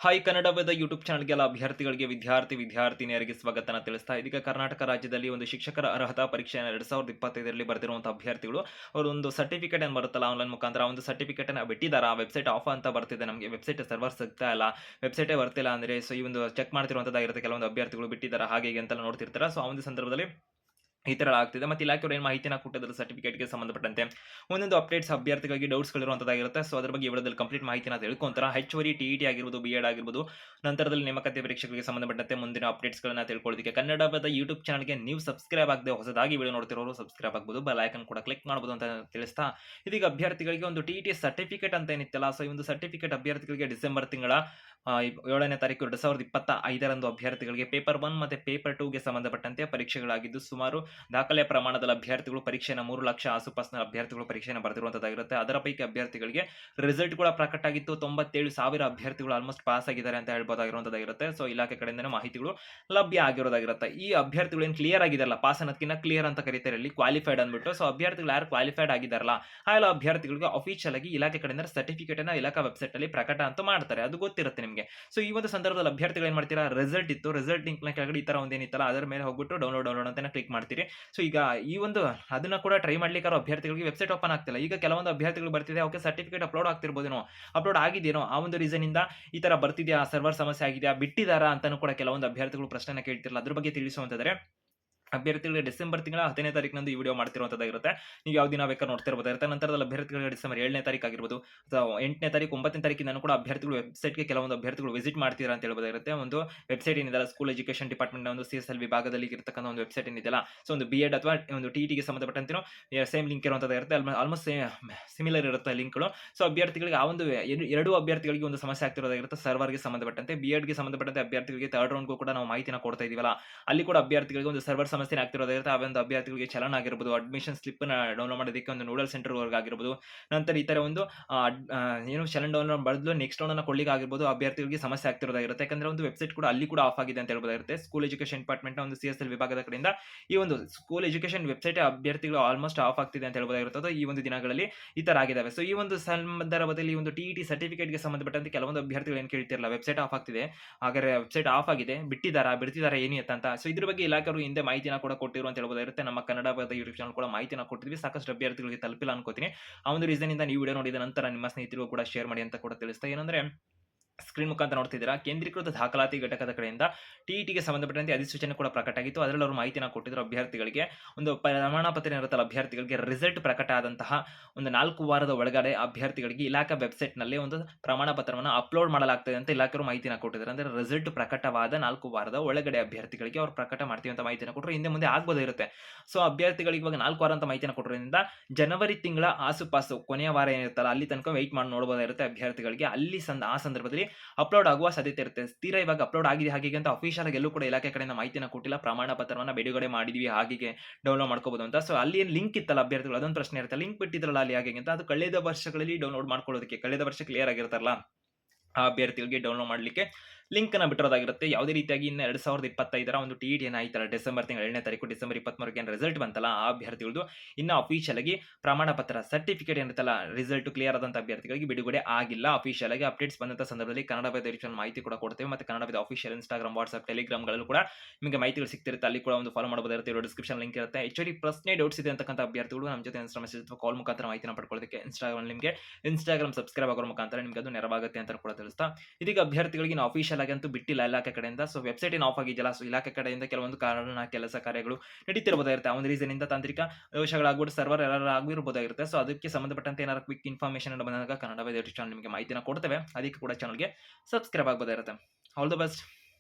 Hi ಕನ್ನಡದ YouTube ಚಾನಲ್ಗೆಲ್ಲ ಅಭ್ಯರ್ಥಿಗಳಿಗೆ ವಿದ್ಯಾರ್ಥಿನಿಯರಿಗೆ ಸ್ವಾಗತನ ತಿಳಿಸ್ತಾ ಇದೀಗ ಕರ್ನಾಟಕ ರಾಜ್ಯದಲ್ಲಿ ಒಂದು ಶಿಕ್ಷಕರ ಅರ್ಹತಾ ಪರೀಕ್ಷೆಯನ್ನು 2025ರಲ್ಲಿ ಬರೆದಿರುವಂತಹ ಅಭ್ಯರ್ಥಿಗಳು ಅವರು ಒಂದು ಸರ್ಟಿಫಿಕೇಟ್ ಏನು ಬರುತ್ತಲ್ಲ ಆನ್ಲೈನ್ ಮುಖಾಂತರ ಒಂದು ಸರ್ಟಿಫಿಕೇಟ್ ಅನ್ನು ಬಿಟ್ಟಿದ್ದಾರೆ. ಆ ವೆಬ್ಸೈಟ್ ಆಫ್ ಅಂತ ಬರ್ತಿದೆ, ನಮಗೆ ವೆಬ್ಸೈಟ್ ಸರ್ವರ್ ಸಿಗ್ತಾ ಇಲ್ಲ, ವೆಬ್ಸೈಟೇ ಬರ್ತಿಲ್ಲ ಅಂದ್ರೆ ಸೊ ಈ ಒಂದು ಚೆಕ್ ಮಾಡ್ತಿರುವಂತದ್ದಾಗಿರುತ್ತೆ. ಕೆಲವೊಂದು ಅಭ್ಯರ್ಥಿಗಳು ಬಿಟ್ಟಿದ್ದಾರೆ ಹಾಗೆ ಹೀಗೆ ಅಂತೆಲ್ಲ ನೋಡ್ತಿರ್ತಾರೆ. ಸೊ ಆ ಒಂದು ಸಂದರ್ಭದಲ್ಲಿ ಈ ತರ ಆಗ್ತಿದೆ. ಮತ್ತೆ ಇಲಾಖೆಯವರು ಏನು ಮಾಹಿತಿನ ಕೊಟ್ಟಿದ್ದಾರೆ ಸರ್ಟಿಫಿಕೇಟ್ಗೆ ಸಂಬಂಧಪಟ್ಟಂತೆ ಒಂದೊಂದು ಅಪ್ಡೇಟ್ಸ್ ಅಭ್ಯರ್ಥಿಗಳಿಗೆ ಡೌಟ್ಸ್ಗಳಿರುವಂತದ್ದಾಗಿರುತ್ತೆ. ಸೊ ಅದ್ರ ಬಗ್ಗೆ ವಿಡಿಯೋದಲ್ಲಿ ಕಂಪ್ಲೀಟ್ ಮಾಹಿತಿನ ತಿಳ್ಕೊಂತಾರೆ. ಹೆಚ್ಚುವರಿ ಟಿಇಟಿ ಆಗಿರ್ಬೋದು, ಬಿ.ಎಡ್ ಆಗಿರ್ಬೋದು, ನಂತರದಲ್ಲಿ ನೇಮಕಾತಿ ಪರೀಕ್ಷೆಗಳಿಗೆ ಸಂಬಂಧಪಟ್ಟಂತೆ ಮುಂದಿನ ಅಪ್ಡೇಟ್ಸ್ಗಳನ್ನ ತಿಳ್ಕೊಳ್ಳೋದಕ್ಕೆ ಕನ್ನಡದ ಯೂಟ್ಯೂಬ್ ಚಾನಲ್ಗೆ ನೀವು ಸಬ್ಸ್ಕ್ರೈಬ್ ಆಗದೆ ಹೊಸದಾಗಿ ವಿಡಿಯೋ ನೋಡ್ತಿರೋರು ಸಬ್ಸ್ಕ್ರೈಬ್ ಆಗ್ಬೋದು, ಬೆಲ್ ಐಕಾನ್ ಕೂಡ ಕ್ಲಿಕ್ ಮಾಡಬಹುದು ಅಂತ ತಿಳಿಸ್ತಾ ಇದೀಗ ಅಭ್ಯರ್ಥಿಗಳಿಗೆ ಒಂದು ಟಿಇಟಿ ಸರ್ಟಿಫಿಕೇಟ್ ಅಂತ ಏನಿತ್ತಲ್ಲ, ಸೊ ಈ ಒಂದು ಸರ್ಟಿಫಿಕೇಟ್ ಅಭ್ಯರ್ಥಿಗಳಿಗೆ ಡಿಸೆಂಬರ್ ತಿಂಗಳ 7ನೇ ತಾರೀಕು 2025ರಂದು ಅಭ್ಯರ್ಥಿಗಳಿಗೆ ಪೇಪರ್ 1 ಮತ್ತೆ ಪೇಪರ್ 2ಗೆ ಸಂಬಂಧಪಟ್ಟಂತೆ ಪರೀಕ್ಷೆಗಳಾಗಿದ್ದು ಸುಮಾರು ದಾಖಲೆ ಪ್ರಮಾಣದಲ್ಲಿ ಅಭ್ಯರ್ಥಿಗಳು ಪರೀಕ್ಷೆಯನ್ನು 3 ಲಕ್ಷ ಆಸುಪಾಸಿನ ಅಭ್ಯರ್ಥಿಗಳು ಪರೀಕ್ಷೆಯನ್ನು ಬರೆದಿರುವಂತದ್ದಾಗಿರುತ್ತೆ. ಅದರ ಪೈಕಿ ಅಭ್ಯರ್ಥಿಗಳಿಗೆ ರಿಸಲ್ಟ್ ಕೂಡ ಪ್ರಕಟ ಆಗಿತ್ತು. 97,000 ಅಭ್ಯರ್ಥಿಗಳು ಆಲ್ಮೋಸ್ಟ್ ಪಾಸ್ ಆಗಿದ್ದಾರೆ ಅಂತ ಹೇಳ್ಬೋದಾಗಿರುವಂತದ್ದಾಗಿರುತ್ತೆ. ಸೊ ಇಲಾಖೆ ಕಡೆಯಿಂದ ಮಾಹಿತಿಗಳು ಲಭ್ಯ ಆಗಿರೋದಾಗಿರುತ್ತೆ. ಈ ಅಭ್ಯರ್ಥಿಗಳು ಏನು ಕ್ಲಿಯರ್ ಆಗಿದಾರಲ್ಲ, ಪಾಸ್ ಅನ್ನೋದಕ್ಕಿಂತ ಕ್ಲಿಯರ್ ಅಂತ ಕರೀತಾರೆ ಇಲ್ಲಿ, ಕ್ವಾಲಿಫೈಡ್ ಅಂದ್ಬಿಟ್ಟು. ಸೊ ಅಭ್ಯರ್ಥಿಗಳು ಯಾರು ಕ್ವಾಲಿಫೈಡ್ ಆಗಿದಾರಲ್ಲ ಆ ಎಲ್ಲ ಅಭ್ಯರ್ಥಿಗಳಿಗೆ ಅಫಿಷಿಯಲ್ ಆಗಿ ಇಲಾಖೆ ಕಡೆಯಿಂದ ಸರ್ಟಿಫಿಕೇಟ್ ಅನ್ನ ಇಲಾಖಾ ವೆಬ್ಸೈಟ್ ಅಲ್ಲಿ ಪ್ರಕಟ ಅಂತ ಮಾಡ್ತಾರೆ, ಅದು ಗೊತ್ತಿರುತ್ತೆ ನಿಮಗೆ. ಸೊ ಈ ಒಂದು ಸಂದರ್ಭದಲ್ಲಿ ಅಭ್ಯರ್ಥಿಗಳು ಏನ್ ಮಾಡ್ತೀರಾ, ರಿಸಲ್ಟ್ ಇತ್ತು, ರಿಸಲ್ಟ್ ಲಿಂಕ್ ನ ಕೆಳಗಡೆ ಈ ತರ ಒಂದೇನಿತ್ತಲ್ಲ ಅದರ ಮೇಲೆ ಹೋಗ್ಬಿಟ್ಟು ಡೌನ್ಲೋಡ್ ಅಂತ ಕ್ಲಿಕ್ ಮಾಡ್ತೀರಿ. ಸೊ ಈಗ ಈ ಒಂದು ಅದನ್ನ ಕೂಡ ಟ್ರೈ ಮಾಡ್ಲಿಕ್ಕೆ ಅಭ್ಯರ್ಥಿಗಳಿಗೆ ವೆಬ್ಸೈಟ್ ಓಪನ್ ಆಗ್ತಿಲ್ಲ. ಈಗ ಕೆಲವೊಂದು ಅಭ್ಯರ್ಥಿಗಳು ಬರ್ತಿದೆ, ಓಕೆ ಸರ್ಟಿಫಿಕೇಟ್ ಅಪ್ಲೋಡ್ ಆಗ್ತಿರ್ಬೋದೇನೋ, ಅಪ್ಲೋಡ್ ಆಗಿದೆಯೋ, ಆ ಒಂದು ರೀಸನ್ ಇಂದ ಈ ತರ ಬರ್ತಿದ್ಯಾ, ಸರ್ವರ್ ಸಮಸ್ಯೆ ಆಗಿದೆಯಾ, ಬಿಟ್ಟಿದಾರಾ ಅಂತಾನು ಕೂಡ ಕೆಲವೊಂದು ಅಭ್ಯರ್ಥಿಗಳು ಪ್ರಶ್ನೆನ ಕೇಳ್ತಿರಲ್ಲ. ಅದ್ರ ಬಗ್ಗೆ ತಿಳಿಸುವಂತಂದ್ರೆ ಅಭ್ಯರ್ಥಿಗಳಿಗೆ ಡಿಸೆಂಬರ್ ತಿಂಗಳ 10ನೇ ತಾರೀಕಿನಂದು ಈ ವಿಡಿಯೋ ಮಾಡ್ತಿರುವಂತದ್ದಾಗಿರುತ್ತೆ. ನೀವು ಯಾವ ದಿನ ಬೇಕಾದ್ರೆ ನೋಡ್ತಿರ್ಬೋದಾಗಿರುತ್ತೆ. ನಂತರದಲ್ಲಿ ಅಭ್ಯರ್ಥಿಗಳಿಗೆ ಡಿಸೆಂಬರ್ 7ನೇ ತಾರೀಕು ಆಗಿರ್ಬೋದು ಅಥವಾ 8ನೇ ತಾರೀಕು 9ನೇ ತಾರೀಕಿಂದ ಕೂಡ ಅಭ್ಯರ್ಥಿಗಳು ವೆಬ್ಸೈಟ್ಗೆ ಕೆಲವೊಂದು ಅಭ್ಯರ್ಥಿಗಳು ವಿಸಿಟ್ ಮಾಡ್ತೀರಾ ಅಂತ ಹೇಳ್ಬೋದಾಗಿರುತ್ತೆ. ಒಂದು ವೆಬ್ಸೈಟ್ ಏನಿದೆಲ್ಲ, ಸ್ಕೂಲ್ ಎಜುಕೇಶನ್ ಡಿಪಾರ್ಟ್ಮೆಂಟ್ ಒಂದು CSL ವಿಭಾಗದಲ್ಲಿ ಇರತಕ್ಕಂಥ ಒಂದು ವೆಬ್ಸೈಟ್ ಏನಿದೆಯಲ್ಲ, ಸೊ ಒಂದು ಬಿ.ಎಡ್ ಅಥವಾ ಒಂದು ಟಿಇಟಿಗೆ ಸಂಬಂಧಪಟ್ಟಂತೆ ಸೇಮ್ ಲಿಂಕ್ ಇರುವಂತದ್ದಾಗಿರುತ್ತೆ. ಆಲ್ಮೋಸ್ಟ್ ಸಿಮಿಲರ್ ಇರುತ್ತೆ ಲಿಂಕ್ಗಳು. ಸೊ ಅಭ್ಯರ್ಥಿಗಳಿಗೆ ಆ ಒಂದು ಎರಡು ಅಭ್ಯರ್ಥಿಗಳಿಗೆ ಒಂದು ಸಮಸ್ಯೆ ಆಗ್ತಿರೋದಾಗಿರುತ್ತೆ ಸರ್ವರ್ಗೆ ಸಂಬಂಧಪಟ್ಟಂತೆ. ಬಿ.ಎಡ್ಗೆ ಸಂಬಂಧಪಟ್ಟಂತೆ ಅಭ್ಯರ್ಥಿಗಳಿಗೆ ಥರ್ಡ್ ರೌಂಡ್ಗೂ ಕೂಡ ನಾವು ಮಾಹಿತಿನ ಕೊಡ್ತಾ ಇದೀವಲ್ಲ, ಅಲ್ಲಿ ಕೂಡ ಅಭ್ಯರ್ಥಿಗಳಿಗೆ ಒಂದು ಸರ್ವರ್ ಸಮಸ್ಯೆ ಆಗ್ತಿರೋದಾಗಿರುತ್ತೆ. ಆ ಒಂದು ಅಭ್ಯರ್ಥಿಗಳಿಗೆ ಚಲನ್ ಆಗಿರ್ಬೋದು, ಅಡ್ಮಿಷನ್ ಸ್ಲಿಪ್ ನ ಡೌನ್ಲೋಡ್ ಮಾಡೋದಕ್ಕೆ ಒಂದು ನೂಡಲ್ ಸೆಂಟರ್ ವರ್ಗ ಆಗಿರ್ಬೋದು, ನಂತರ ಈ ತರ ಒಂದು ಏನು ಚಲನ್ ಡೌನ್ಲೋಡ್ ಬದಲು ನೆಕ್ಸ್ಟ್ ಡೌನ್ ಅನ್ನ ಕೊಡ್ಲಿಕ್ಕೆ ಆಗಿರ್ಬೋದು ಅಭ್ಯರ್ಥಿಗಳಿಗೆ ಸಮಸ್ಯೆ ಆಗ್ತಿರೋದಾಗಿರುತ್ತೆ. ಯಾಕಂದ್ರೆ ಒಂದು ವೆಬ್ಸೈಟ್ ಕೂಡ ಅಲ್ಲಿ ಕೂಡ ಆಫ್ ಆಗಿದೆ ಅಂತ ಹೇಳ್ಬೋದಾಗಿರುತ್ತೆ. ಸ್ಕೂಲ್ ಎಜುಕೇಶನ್ ಡಿಪಾರ್ಟ್ಮೆಂಟ್ ನ ಒಂದು CSL ವಿಭಾಗದ ಕಡೆಯಿಂದ ಈ ಒಂದು ಸ್ಕೂಲ್ ಎಜುಕೇಶನ್ ವೆಬ್ಸೈಟ್ ಅಭ್ಯರ್ಥಿಗಳು ಆಲ್ಮೋಸ್ಟ್ ಆಫ್ ಆಗ್ತಿದೆ ಅಂತ ಹೇಳ್ಬೋದಾಗಿರುತ್ತೆ. ಈ ಒಂದು ದಿನಗಳಲ್ಲಿ ಈ ತರ ಆಗಿದಾವೆ. ಸೊ ಈ ಒಂದು ಸಂದರ್ಭದಲ್ಲಿ ಒಂದು ಟಿಇಟಿ ಸರ್ಟಿಫಿಕೇಟ್ಗೆ ಸಂಬಂಧಪಟ್ಟಂತೆ ಕೆಲವೊಂದು ಅಭ್ಯರ್ಥಿಗಳು ಏನು ಕೇಳ್ತಿರಲ್ಲ, ವೆಬ್ಸೈಟ್ ಆಫ್ ಆಗ್ತಿದೆ, ಹಾಗಾದ್ರೆ ವೆಬ್ಸೈಟ್ ಆಫ್ ಆಗಿದೆ, ಬಿಡ್ತಿದಾರಾ ಏನು ಅಂತ. ಸೊ ಇದ್ರ ಬಗ್ಗೆ ಇಲಾಖೆಯವರು ಹಿಂದೆ ಮಾಹಿತಿನ ಕೂಡ ಕೊಟ್ಟಿರು ಅಂತ ಹೇಳ್ಬೋದಾಗಿರುತ್ತೆ. ನಮ್ಮ ಕನ್ನಡ ಯೂಟ್ಯೂಬ್ ಚಾನಲ್ ಕೂಡ ಮಾಹಿತಿನ ಕೊಟ್ಟಿದ್ವಿ, ಸಾಕಷ್ಟು ಅಭ್ಯರ್ಥಿಗಳಿಗೆ ತಲುಪಿಲ್ಲ ಅನ್ಕೋತೀನಿ. ಆ ಒಂದು ರೀಸನ್ ಇಂದ ನೀವು ವಿಡಿಯೋ ನೋಡಿದ ನಂತರ ನಿಮ್ಮ ಸ್ನೇಹಿತರಿಗೂ ಕೂಡ ಶೇರ್ ಮಾಡಿ ಅಂತ ಕೂಡ ತಿಳಿಸ್ತಾ, ಏನಂದ್ರೆ ಸ್ಕ್ರೀನ್ ಮುಖಾಂತರ ನೋಡ್ತಿದ್ದೀರಾ, ಕೇಂದ್ರೀಕೃತ ದಾಖಲಾತಿ ಘಟಕದ ಕಡೆಯಿಂದ ಟಿಇಟಿಗೆ ಸಂಬಂಧಪಟ್ಟಂತೆ ಅಧಿಸೂಚನೆ ಕೂಡ ಪ್ರಕಟ ಆಗಿತ್ತು. ಅದರಲ್ಲಿ ಅವರು ಮಾಹಿತಿನ ಕೊಟ್ಟಿದ್ರು ಅಭ್ಯರ್ಥಿಗಳಿಗೆ. ಒಂದು ಪ್ರಮಾಣ ಪತ್ರ ಇರುತ್ತಲ್ಲ ಅಭ್ಯರ್ಥಿಗಳಿಗೆ, ರಿಸಲ್ಟ್ ಪ್ರಕಟ ಆದಂತಹ ಒಂದು 4 ವಾರದ ಒಳಗಡೆ ಅಭ್ಯರ್ಥಿಗಳಿಗೆ ಇಲಾಖಾ ವೆಬ್ಸೈಟ್ ನಲ್ಲಿ ಒಂದು ಪ್ರಮಾಣ ಪತ್ರವನ್ನು ಅಪ್ಲೋಡ್ ಮಾಡಲಾಗ್ತದೆ ಅಂತ ಇಲಾಖೆಯವರು ಮಾಹಿತಿನ ಕೊಟ್ಟಿದ್ದಾರೆ. ಅಂದ್ರೆ ರಿಸಲ್ಟ್ ಪ್ರಕಟವಾದ 4 ವಾರದ ಒಳಗಡೆ ಅಭ್ಯರ್ಥಿಗಳಿಗೆ ಅವರು ಪ್ರಕಟ ಮಾಡ್ತೀವಿ ಅಂತ ಮಾಹಿತಿನ ಕೊಟ್ಟರು. ಹಿಂದೆ ಮುಂದೆ ಆಗ್ಬೋದಿರುತ್ತೆ. ಸೊ ಅಭ್ಯರ್ಥಿಗಳಿಗೆ ಇವಾಗ 4 ವಾರ ಅಂತ ಮಾಹಿತಿನ ಕೊಟ್ಟರಿಂದ ಜನವರಿ ತಿಂಗಳ ಆಸುಪಾಸು ಕೊನೆಯ ವಾರ ಏನಿರುತ್ತಲ್ಲ ಅಲ್ಲಿ ತನಕ ವೆಯ್ಟ್ ಮಾಡಿ ನೋಡಬಹುದಾಗಿರುತ್ತೆ ಅಭ್ಯರ್ಥಿಗಳಿಗೆ. ಅಲ್ಲಿ ಆ ಸಂದರ್ಭದಲ್ಲಿ ಅಪ್ಲೋಡ್ ಆಗುವ ಸಾಧ್ಯತೆ ಇರುತ್ತೆ. ತೀರಾ ಇವಾಗ ಅಪ್ಲೋಡ್ ಆಗಿದೆ ಹಾಗೆ ಅಂತ ಅಫಿಷಿಯಲ್ ಆಗಿ ಎಲ್ಲೂ ಕೂಡ ಇಲಾಖೆ ಕಡೆಯಿಂದ ಮಾಹಿತಿನ ಕೊಟ್ಟಿಲ್ಲ, ಪ್ರಮಾಣ ಪತ್ರವನ್ನ ಬಿಡುಗಡೆ ಮಾಡಿದ್ವಿ ಹಾಗೆ ಡೌನ್ಲೋಡ್ ಮಾಡ್ಕೋಬಹುದು ಅಂತ. ಸೊ ಅಲ್ಲಿ ಏನು ಲಿಂಕ್ ಇತ್ತಲ್ಲ ಅಭ್ಯರ್ಥಿಗಳು, ಅದೊಂದು ಪ್ರಶ್ನೆ ಇರುತ್ತೆ, ಲಿಂಕ್ ಬಿಟ್ಟಿದ್ರಲ್ಲ ಅಲ್ಲಿ ಹಾಗೆ ಅಂತ. ಅದು ಕಳೆದ ವರ್ಷಗಳಲ್ಲಿ ಡೌನ್ಲೋಡ್ ಮಾಡ್ಕೊಳ್ಳೋದಕ್ಕೆ, ಕಳೆದ ವರ್ಷ ಕ್ಲಿಯರ್ ಆಗಿರ್ತಾರಲ್ಲ ಆ ಅಭ್ಯರ್ಥಿಗಳಿಗೆ ಡೌನ್ಲೋಡ್ ಮಾಡಲಿಕ್ಕೆ ಲಿಂಕ್ ಅನ್ನ ಬಿಟ್ಟಿರೋದಾಗಿರುತ್ತೆ. ಯಾವುದೇ ರೀತಿಯಾಗಿ ಇನ್ನು 2025ರ ಒಂದು ಟಿಇಟಿ ಏನಾಯ್ತಲ್ಲ ಡಿಸೆಂಬರ್ ತಿಂಗಳ 7ನೇ ತಾರೀಕು ಡಿಸೆಂಬರ್ 23ಕ್ಕೆ ಏನು ರಿಸಲ್ಟ್ ಬಂತಲ್ಲ ಆ ಅಭ್ಯರ್ಥಿಗಳದು ಇನ್ನು ಅಫಿಷಿಯಲ್ ಆಗಿ ಪ್ರಮಾಣ ಪತ್ರ ಸರ್ಟಿಫಿಕೇಟ್ ಏನಿರುತ್ತಲ್ಲ ರಿಸಲ್ಟ್ ಕ್ಲಿಯರ್ ಆದಂತ ಅಭ್ಯರ್ಥಿಗಳಿಗೆ ಬಿಡುಗಡೆ ಆಗಿಲ್ಲ. ಅಫಿಷಿಯಲ್ ಆಗಿ ಅಪ್ಡೇಟ್ಸ್ ಬಂದಂತ ಸಂದರ್ಭದಲ್ಲಿ ಕನ್ನಡ ಮಾಹಿತಿ ಕೂಡ ಕೊಡ್ತೇವೆ. ಮತ್ತೆ Kannada official Instagram, WhatsApp, Telegram ಗಳಲ್ಲೂ ಕೂಡ ನಿಮಗೆ ಮಾಹಿತಿಗಳು ಸಿಗ್ತಿರುತ್ತೆ. ಅಲ್ಲಿ ಕೂಡ ಒಂದು ಫಾಲೋ ಮಾಡಬಹುದಿರುತ್ತೆ. ಡಿಸ್ಕ್ರಿಪ್ಷನ್ ಲಿಂಕ್ ಇರುತ್ತೆ. ಆಕ್ಚುಲಿ ಪ್ರಶ್ನೆ ಡೌಟ್ಸ್ ಇದೆ ಅಂತಕ್ಕಂಥ ಅಭ್ಯರ್ಥಿಗಳು ನಮ್ಮ ಜೊತೆ ಇನ್ಸ್ಟಾ ಮೆಸೇಜ್ ಅಥವಾ ಕಾಲ್ ಮುಖಾಂತರ ಮಾಹಿತಿನ ಪಡ್ಕೊಳ್ಳೋದಕ್ಕೆ ಇನ್ಸ್ಟಾಗ್ರಾಮ್ ಸಬ್ಸ್ಕ್ರೈಬ್ ಆಗೋ ಮುಖಾಂತರ ನಿಮಗೆ ಅದು ನೆರವಾಗುತ್ತೆ ಅಂತ ಕೂಡ ತಿಳಿಸ್ತಾ, ಇದೀಗ ಅಭ್ಯರ್ಥಿಗಳಿಗೆ ನಾವು ಅಫಿಷಿಯಲ್ ಆಗಿ ಅಂತೂ ಬಿಟ್ಟಿಲ್ಲ ಇಲಾಖೆ ಕಡೆಯಿಂದ. ಸೊ ವೆಬ್ಸೈಟ್ ಏನು ಆಫ್ ಆಗಿದೆಯಲ್ಲ, ಸೊ ಇಲಾಖೆ ಕಡೆಯಿಂದ ಕೆಲವೊಂದು ಕಾರಣ ಕೆಲಸ ಕಾರ್ಯಗಳು ನಡೀತಿರಬಹುದಾಗಿರುತ್ತೆ. ಆ ಒಂದು ರೀಸನ್ ಇಂದ ತಾಂತ್ರಿಕ ದೋಷಗಳಾಗ್ಬಿಟ್ಟು ಸರ್ವರ್ ಎರರ್ ಆಗಿರಬಹುದಾಗಿರುತ್ತೆ. ಸೊ ಅದಕ್ಕೆ ಸಂಬಂಧಪಟ್ಟಂತೆ ಏನಾದ್ರು ಕ್ವಿಕ್ ಇನ್ಫಾರ್ಮೇಷನ್ ಬಂದಾಗ ಕನ್ನಡ ಯೂಟ್ಯೂಬ್ ಚಾನಲ್ ನಿಮಗೆ ಮಾಹಿತಿನ ಕೊಡ್ತೇವೆ. ಅದಕ್ಕೆ ಕೂಡ ಚಾನಲ್ಗೆ ಸಬ್ಸ್ಕ್ರೈಬ್ ಆಗಬಹುದಾಗಿರುತ್ತೆ. All the best.